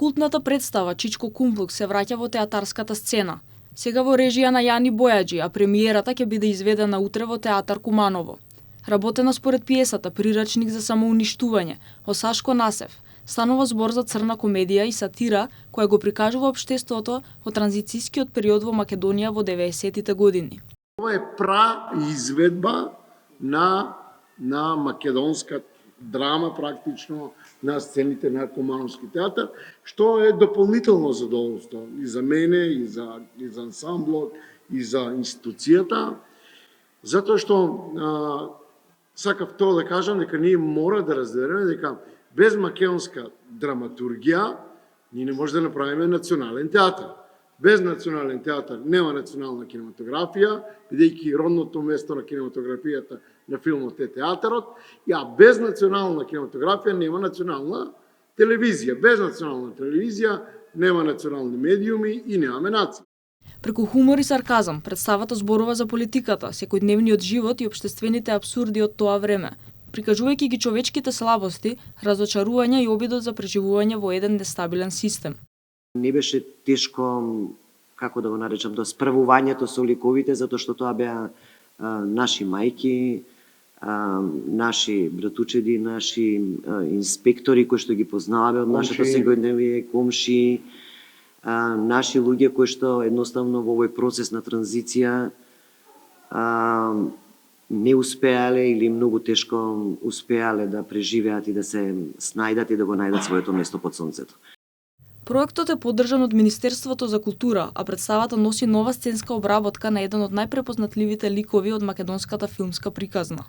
Култната представа Чичко Кумплук се враќа во театарската сцена. Сега во режија на Јани Бојаджи, а премиерата ќе биде изведена утре во театар Куманово. Работена според пиесата Прирачник за самоуништување од Сашко Насев, станува збор за црна комедија и сатира која го прикажува општеството во транзицискиот период во Македонија во 90-тите години. Ова е изведба на македонска драма практично на сцените на Кумановски театар, што е дополнително задоволство и за мене, и за ансамблот, и за институцијата, затоа што сакав тоа да кажам дека ние мора да разбереме дека без македонска драматургија ние не може да направиме национален театар. Без национален театар нема национална кинематографија, бидејќи родното место на кинематографијата на филмот е театарот, а без национална кинематографија нема национална телевизија. Без национална телевизија нема национални медиуми и немаме нација. Преку хумор и сарказам, представата зборува за политиката, секојдневниот живот и општествените апсурди од тоа време, прикажувајќи ги човечките слабости, разочарување и обидот за преживување во еден нестабилен систем. Не беше тешко, како да го наречам, до справувањето со ликовите, затоа што тоа беа наши мајки, наши братучеди, наши инспектори кои што ги познаваме од нашето секојдневие, комши, наши луѓе кои што едноставно во овој процес на транзиција не успеале или многу тешко успеале да преживеат и да се снајдат и да го најдат своето место под сонцето. Проектот е поддржан од Министерството за култура, а представата носи нова сценска обработка на еден од најпрепознатливите ликови од македонската филмска приказна.